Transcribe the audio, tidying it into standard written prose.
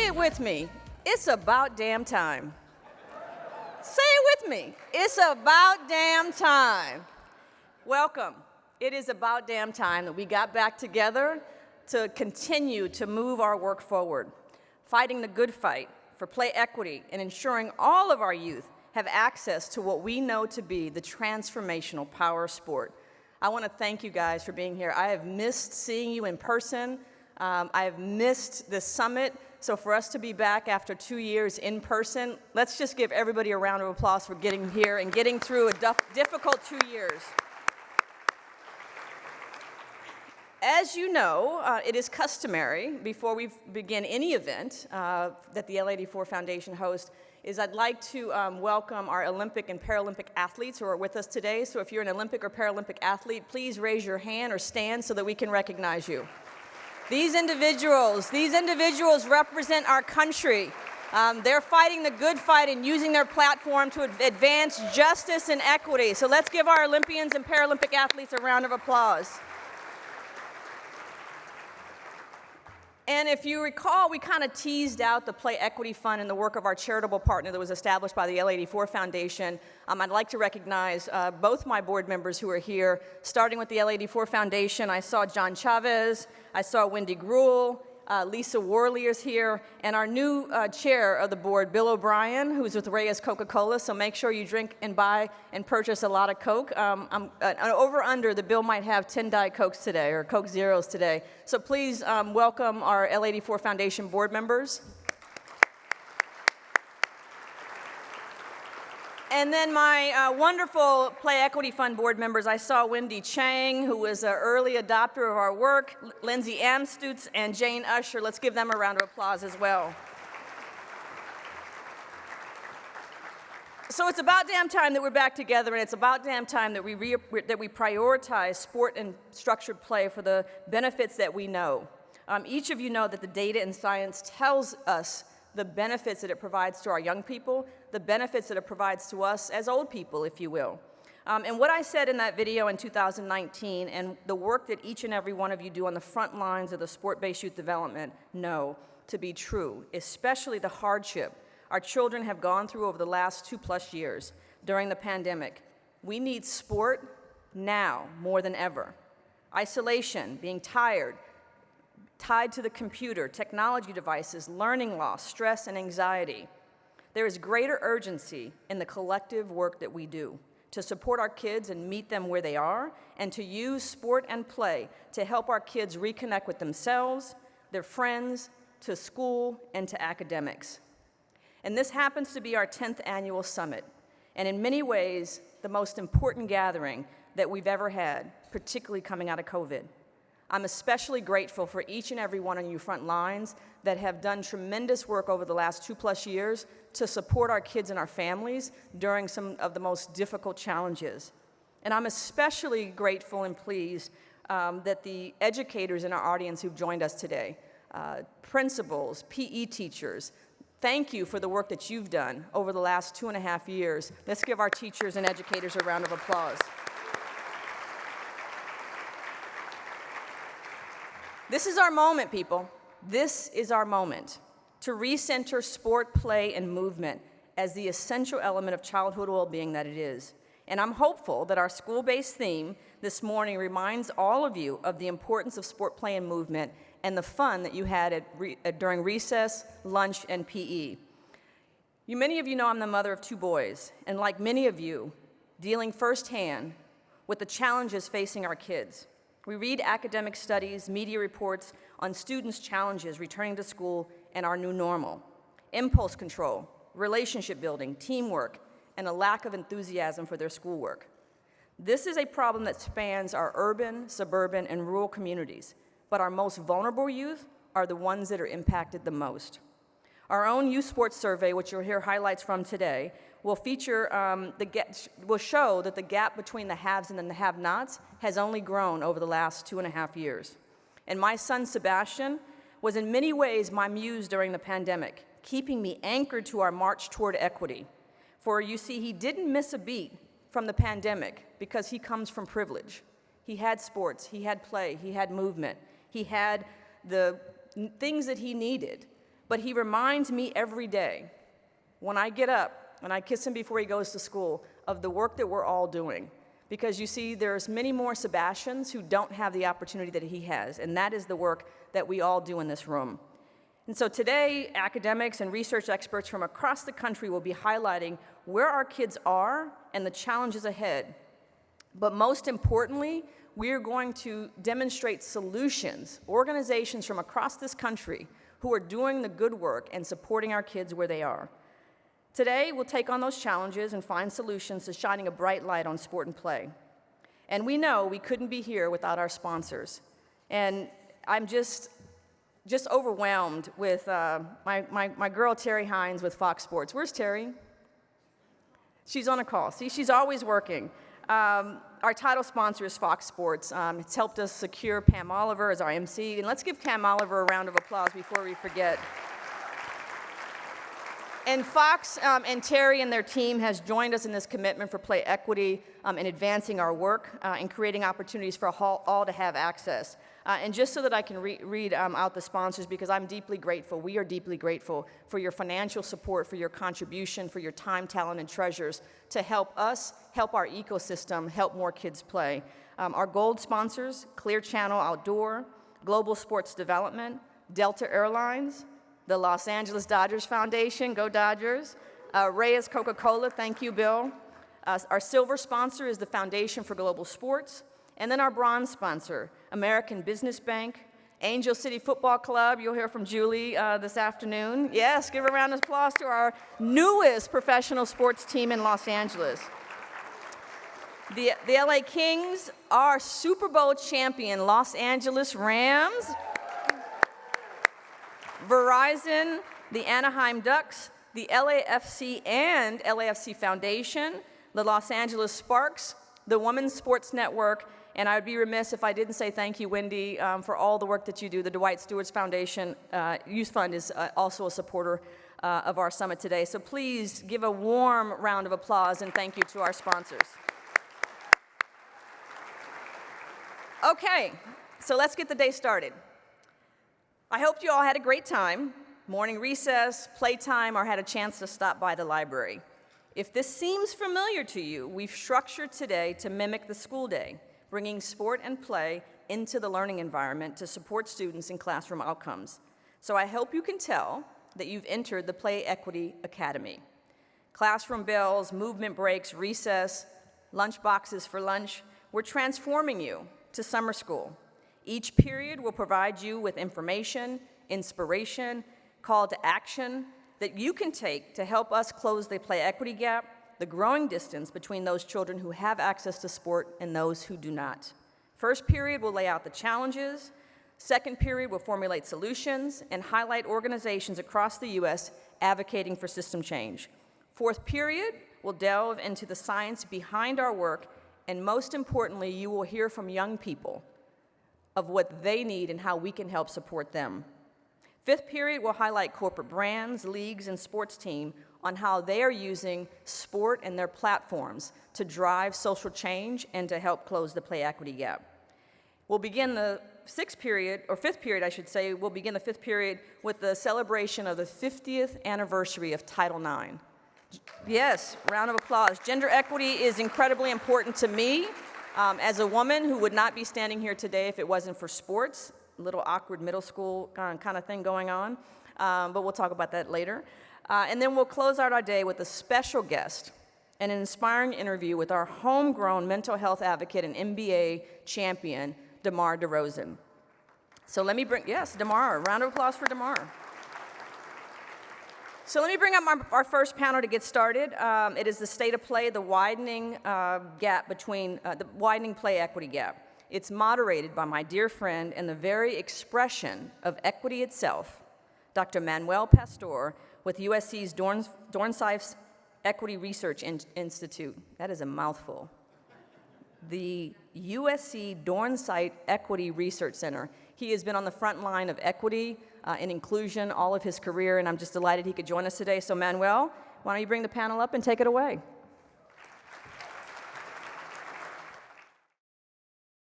Say it with me. It's about damn time. Say it with me. It's about damn time. Welcome. It is about damn time that we got back together to continue to move our work forward, fighting the good fight for play equity and ensuring all of our youth have access to what we know to be the transformational power of sport. I want to thank you guys for being here. I have missed seeing you in person. I have missed this summit. So for us to be back after 2 years in person, let's just give everybody a round of applause for getting here and getting through a difficult 2 years. As you know, it is customary before we begin any event that the LA84 Foundation hosts, is I'd like to welcome our Olympic and Paralympic athletes who are with us today. So if you're an Olympic or Paralympic athlete, please raise your hand or stand so that we can recognize you. These individuals represent our country. They're fighting the good fight and using their platform to advance justice and equity. So let's give our Olympians and Paralympic athletes a round of applause. And if you recall, we kind of teased out the Play Equity Fund and the work of our charitable partner that was established by the LA84 Foundation. I'd like to recognize both my board members who are here, starting with the LA84 Foundation. I saw John Chavez, I saw Wendy Gruhl, Lisa Worley is here, and our new chair of the board, Bill O'Brien, who's with Reyes Coca-Cola, so make sure you drink and buy and purchase a lot of Coke. Over-under, the Bill might have 10 Diet Cokes today, or Coke Zeros today. So please welcome our LA84 Foundation board members. And then my wonderful Play Equity Fund board members, I saw Wendy Chang, who was an early adopter of our work, Lindsay Amstutz, and Jane Usher. Let's give them a round of applause as well. So it's about damn time that we're back together, and it's about damn time that we prioritize sport and structured play for the benefits that we know. Each of you know that the data and science tells us the benefits that it provides to our young people, the benefits that it provides to us as old people, if you will. And what I said in that video in 2019 and the work that each and every one of you do on the front lines of the sport-based youth development know to be true, especially the hardship our children have gone through over the last 2+ years during the pandemic. We need sport now more than ever. Isolation, being tired, tied to the computer, technology devices, learning loss, stress, and anxiety. There is greater urgency in the collective work that we do to support our kids and meet them where they are, and to use sport and play to help our kids reconnect with themselves, their friends, to school, and to academics. And this happens to be our 10th annual summit, and in many ways, the most important gathering that we've ever had, particularly coming out of COVID. I'm especially grateful for each and every one of you front lines that have done tremendous work over the last 2+ years to support our kids and our families during some of the most difficult challenges. And I'm especially grateful and pleased that the educators in our audience who've joined us today, principals, PE teachers, thank you for the work that you've done over the last 2.5 years. Let's give our teachers and educators a round of applause. This is our moment, people. This is our moment to recenter sport, play, and movement as the essential element of childhood well-being that it is. And I'm hopeful that our school-based theme this morning reminds all of you of the importance of sport, play, and movement and the fun that you had during recess, lunch, and PE. Many of you know I'm the mother of 2 boys, and like many of you, dealing firsthand with the challenges facing our kids. We read academic studies, media reports on students' challenges returning to school and our new normal. Impulse control, relationship building, teamwork, and a lack of enthusiasm for their schoolwork. This is a problem that spans our urban, suburban, and rural communities, but our most vulnerable youth are the ones that are impacted the most. Our own youth sports survey, which you'll hear highlights from today, will show that the gap between the haves and the have-nots has only grown over the last 2.5 years. And my son, Sebastian, was in many ways my muse during the pandemic, keeping me anchored to our march toward equity. For you see, he didn't miss a beat from the pandemic because he comes from privilege. He had sports, he had play, he had movement, he had the things that he needed But he reminds me every day when I get up and I kiss him before he goes to school of the work that we're all doing. Because you see, there's many more Sebastians who don't have the opportunity that he has, and that is the work that we all do in this room. And so today, academics and research experts from across the country will be highlighting where our kids are and the challenges ahead. But most importantly, we are going to demonstrate solutions, organizations from across this country who are doing the good work and supporting our kids where they are. Today, we'll take on those challenges and find solutions to shining a bright light on sport and play. And we know we couldn't be here without our sponsors. And I'm just overwhelmed with my girl Terry Hines with Fox Sports. Where's Terry? She's on a call. See, she's always working. Our title sponsor is Fox Sports. It's helped us secure Pam Oliver as our MC. And let's give Pam Oliver a round of applause before we forget. And Fox and Terry and their team has joined us in this commitment for play equity in advancing our work and creating opportunities for all to have access. And just so that I can read out the sponsors, because I'm deeply grateful, we are deeply grateful for your financial support, for your contribution, for your time, talent, and treasures to help us, help our ecosystem, help more kids play. Our gold sponsors, Clear Channel Outdoor, Global Sports Development, Delta Airlines, the Los Angeles Dodgers Foundation, go Dodgers, Reyes Coca-Cola, thank you, Bill. Our silver sponsor is the Foundation for Global Sports, and then our bronze sponsor, American Business Bank, Angel City Football Club, you'll hear from Julie this afternoon. Yes, give a round of applause to our newest professional sports team in Los Angeles. The LA Kings, our Super Bowl champion Los Angeles Rams, Verizon, the Anaheim Ducks, the LAFC and LAFC Foundation, the Los Angeles Sparks, the Women's Sports Network, and I would be remiss if I didn't say thank you, Wendy, for all the work that you do. The Dwight Stewart's Foundation Youth Fund is also a supporter of our summit today. So please give a warm round of applause and thank you to our sponsors. Okay, so let's get the day started. I hope you all had a great time, morning recess, playtime, or had a chance to stop by the library. If this seems familiar to you, we've structured today to mimic the school day, bringing sport and play into the learning environment to support students in classroom outcomes. So I hope you can tell that you've entered the Play Equity Academy. Classroom bells, movement breaks, recess, lunch boxes for lunch, we're transforming you to summer school. Each period will provide you with information, inspiration, call to action that you can take to help us close the play equity gap, the growing distance between those children who have access to sport and those who do not. First period will lay out the challenges. Second period will formulate solutions and highlight organizations across the U.S. advocating for system change. Fourth period will delve into the science behind our work, and most importantly, you will hear from young people of what they need and how we can help support them. Fifth period will highlight corporate brands, leagues, and sports teams on how they are using sport and their platforms to drive social change and to help close the play equity gap. We'll begin the fifth period, we'll begin the fifth period with the celebration of the 50th anniversary of Title IX. Yes, round of applause. Gender equity is incredibly important to me. As a woman who would not be standing here today if it wasn't for sports, a little awkward middle school kind of thing going on, but we'll talk about that later. And then we'll close out our day with a special guest and an inspiring interview with our homegrown mental health advocate and MBA champion, Damar DeRozan. So let me bring, yes, Damar, a round of applause for Damar. So let me bring up our first panel to get started. It is the state of play, the widening gap between, the widening play equity gap. It's moderated by my dear friend and the very expression of equity itself, Dr. Manuel Pastor with USC's Dornsife Equity Research Institute. That is a mouthful. The USC Dornsife Equity Research Center. He has been on the front line of equity and inclusion all of his career, and I'm just delighted he could join us today. So Manuel, why don't you bring the panel up and take it away?